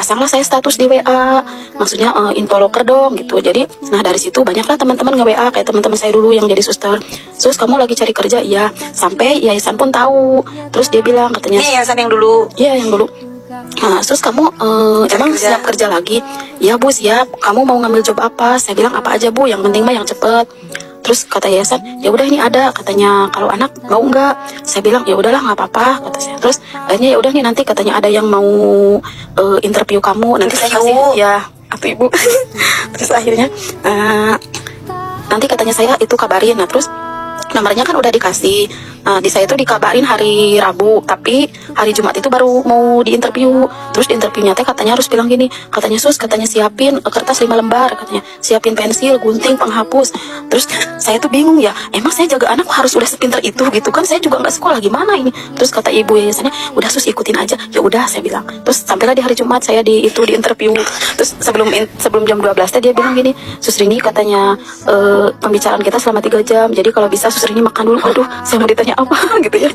pasanglah saya status di WA, maksudnya info loker dong gitu. Jadi nah dari situ banyaklah teman-teman nge-WA kayak teman-teman saya dulu yang jadi suster. Sus, kamu lagi cari kerja? Iya. Sampai yayasan pun tahu. Terus dia bilang katanya, Ini yayasan yang dulu. iya yang dulu. Nah, terus kamu emang siap kerja lagi? Ya Bu, siap. Kamu mau ngambil job apa? Saya bilang apa aja Bu, yang penting mah yang cepet. Terus kata yayasan, ya udah ini ada katanya, kalau anak mau nggak? Saya bilang ya udahlah nggak apa-apa kata saya. Terus akhirnya ya udah nih, nanti katanya ada yang mau interview kamu, nanti saya kasih ya atau ibu. Terus akhirnya nanti katanya saya itu kabarin. Nah terus nomornya kan udah dikasih. Di saya itu dikabarin hari Rabu, tapi hari Jumat itu baru mau diinterview. Terus di interviewnya teh katanya harus bilang gini, katanya Sus, katanya siapin kertas 5 lembar, katanya siapin pensil, gunting, penghapus. Terus saya tuh bingung ya, emang saya jaga anak harus udah sepinter itu gitu kan, saya juga nggak sekolah gimana ini. Terus kata ibu yayasannya, udah Sus ikutin aja. Ya udah saya bilang. Terus sampailah di hari Jumat saya di interview. Terus sebelum jam 12 teh dia bilang gini, Sus Rini katanya pembicaraan kita selama 3 jam. Jadi kalau bisa Sus Rini makan dulu. Aduh, saya mau ditanya apa gitu ya.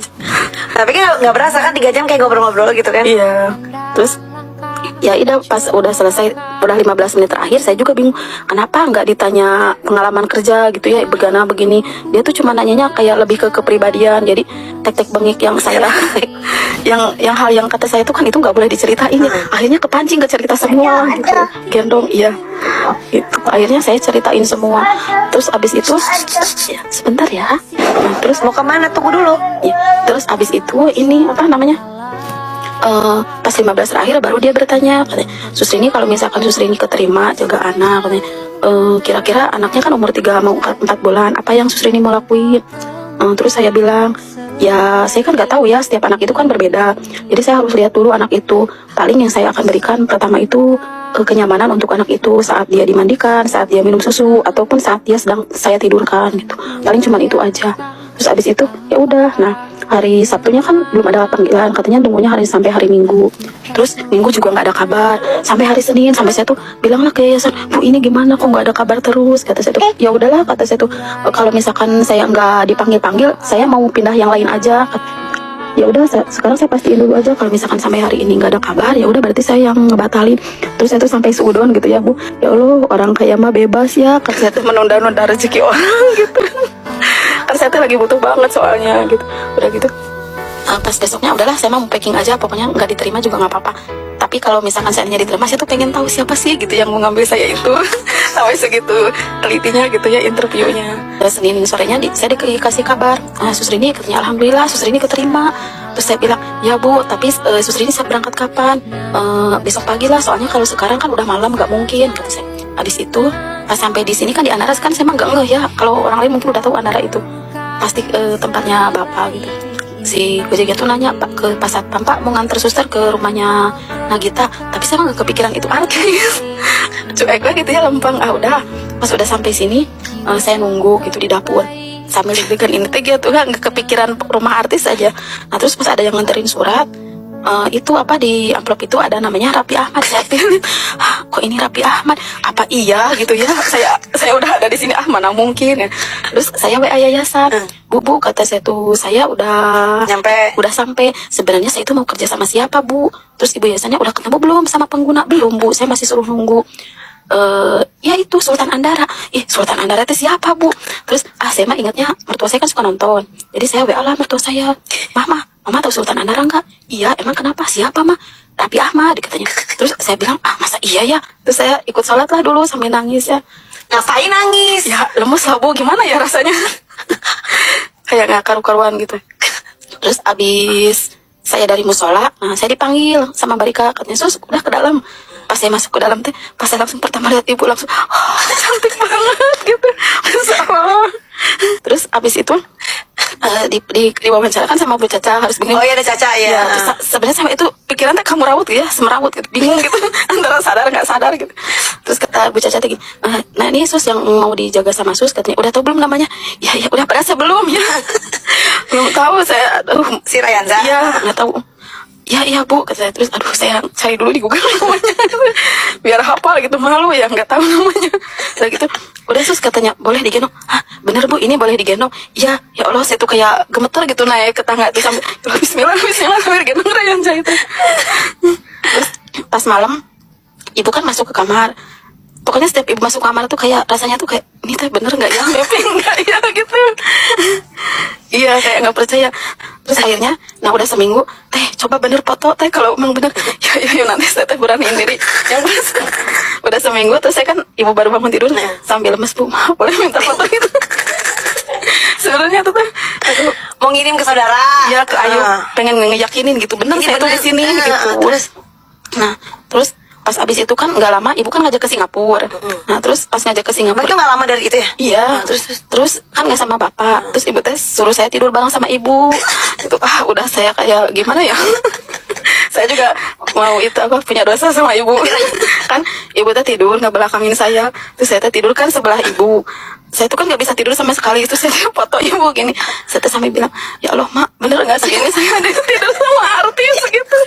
Tapi kan nggak berasa kan 3 jam kayak ngobrol-ngobrol gitu kan? Iya. Terus ya udah pas udah selesai, udah 15 menit terakhir saya juga bingung kenapa nggak ditanya pengalaman kerja gitu ya, begini. Dia tuh cuma nanyanya kayak lebih ke kepribadian. Jadi tek-tek bengik yang saya yang hal yang kata saya tuh kan itu nggak boleh diceritain ya. Akhirnya kepancing ke cerita semua gitu. Gendong iya. Itu akhirnya saya ceritain semua. Terus abis itu ya, sebentar ya. Nah, terus Mau kemana? Tunggu dulu. ya, terus abis itu ini apa namanya? Pas 15 terakhir baru dia bertanya katanya, Sus Rini kalau misalkan Sus Rini keterima jaga anak katanya, kira-kira anaknya kan umur 3 mau 4 bulan, apa yang Sus Rini mau lakuin? Terus saya bilang, ya saya kan nggak tahu ya, setiap anak itu kan berbeda, jadi saya harus lihat dulu anak itu. Paling yang saya akan berikan pertama itu kenyamanan untuk anak itu saat dia dimandikan, saat dia minum susu, ataupun saat dia sedang saya tidurkan gitu. Paling cuma itu aja. Terus abis itu ya udah. Nah hari Sabtunya kan belum ada panggilan, katanya tunggunya sampai hari Minggu. Terus Minggu juga nggak ada kabar. Sampai hari Senin, sampai saya tuh bilanglah ke yayasan, Bu ini gimana kok nggak ada kabar terus? Kata saya tuh, ya udahlah kata saya tuh, kalau misalkan saya nggak dipanggil, saya mau pindah yang lain aja. Ya udah sekarang saya pastiin dulu aja, kalau misalkan sampai hari ini nggak ada kabar ya udah berarti saya yang ngebatalin. Terus saya tuh sampai seudon gitu ya Bu, ya Allah orang kaya mah bebas ya, kan saya tuh menunda-nunda rezeki orang gitu. Kan saya tuh lagi butuh banget soalnya gitu. Udah gitu pas besoknya udahlah saya mau packing aja, pokoknya nggak diterima juga nggak apa-apa, tapi kalau misalkan saya diterima saya tuh pengen tahu siapa sih gitu yang mau ngambil saya itu. Sampai segitu telitinya gitu ya interviewnya. Senin sorenya saya dikasih kabar, Sus Rini katanya alhamdulillah Sus Rini keterima. Terus saya bilang ya Bu, tapi Sus Rini saya berangkat kapan? Besok pagi lah, soalnya kalau sekarang kan udah malam nggak mungkin kata saya. Habis itu pas sampai di sini kan di Anara kan saya emang nggak ngeh ya, kalau orang lain mungkin udah tahu Anara itu pasti tempatnya bapak gitu. Si Gojek itu nanya Pak ke Pak Satpam, Pak mau nganter suster ke rumahnya Nagita, tapi saya nggak kepikiran itu artis. Cuek banget gitu ya, lempeng. Udah pas udah sampai sini saya nunggu gitu di dapur sambil deg-degan ini gitu kan, nggak kepikiran rumah artis aja. Nah terus pas ada yang nganterin surat, itu apa di amplop itu ada namanya Raffi Ahmad. Saya pilih, kok ini Raffi Ahmad? Apa iya gitu ya? Saya udah ada di sini, mana mungkin ya. Terus saya WA yayasan, Bu kata saya tuh saya udah sampai. Sebenarnya saya itu mau kerja sama siapa Bu? Terus ibu yayasannya udah ketemu belum sama pengguna? Belum Bu, saya masih suruh nunggu. Ya itu Sultan Andara. Sultan Andara itu siapa Bu? Terus saya mah ingatnya mertua saya kan suka nonton, jadi saya WA lah mertua saya, Mama tahu Sultan Andara nggak? Iya, emang kenapa? Siapa mah? Raffi Ahmad katanya. Terus saya bilang masa iya ya? Terus saya ikut sholat lah dulu sambil nangis ya. Ngapain nangis? Ya lemes lah Bu, gimana ya rasanya. Kayak nggak karu-karuan gitu. Terus abis saya dari musola, saya dipanggil sama Mbak Rika, katanya Sus udah ke dalam. Pas saya masuk ke dalam teh, pas saya langsung pertama lihat ibu langsung, cantik banget gitu. Terus abis itu diwawancara kan sama Bu Caca, harus begini. Oh iya ada Caca ya. Sebenarnya sama itu pikiran teh kamu rawut ya, semerawut gitu, bingung gitu. Antara sadar nggak sadar gitu. Terus kata Bu Caca teh gini, nah ini Sus yang mau dijaga sama Sus, katanya udah tahu belum namanya? Ya udah berasa belum ya. Belum tahu saya, si Rayanza. Iya nggak tahu. Iya Bu kata saya. Terus saya cari dulu di Google namanya biar hafal gitu, malu ya nggak tahu namanya. Udah gitu udah Sus katanya boleh digendong. Bener Bu ini boleh digendong? Iya. Ya Allah saya tuh kayak gemeter gitu naik ke tangga itu sampai Bismillah sampai gendong Rayanza itu. Terus pas malam ibu kan masuk ke kamar. Pokoknya setiap ibu masuk kamar tuh kayak rasanya tuh kayak ini teh bener nggak ya, mapping nggak ya gitu. Iya kayak nggak percaya. Terus akhirnya, nah udah seminggu, teh coba bener foto teh kalau emang bener. Ya nanti saya teh beraniin diri. Yang pas udah seminggu terus saya kan ibu baru bangun tidur sambil lemes, Bu maaf boleh minta foto gitu. Sebenarnya tuh aduh, Mau ngirim ke saudara. ya ke Ayu pengen ngeyakinin gitu bener Ini saya tuh bener. di sini gitu. Terus? Nah terus pas abis itu kan nggak lama ibu kan ngajak ke Singapura. Nah terus pas ngajak ke Singapura Mereka nggak lama dari itu ya? iya, terus kan nggak sama bapak, terus ibu teh suruh saya tidur bareng sama ibu, itu udah saya kayak gimana ya, saya juga mau itu apa punya dosa sama ibu, kan ibu teh tidur nggak belakangin saya, terus saya teh tidur kan sebelah ibu, saya tuh kan nggak bisa tidur sama sekali, itu saya foto ibu gini, saya teh sampai bilang ya Allah mak bener nggak sih ini saya ada tidur sama artis gitu.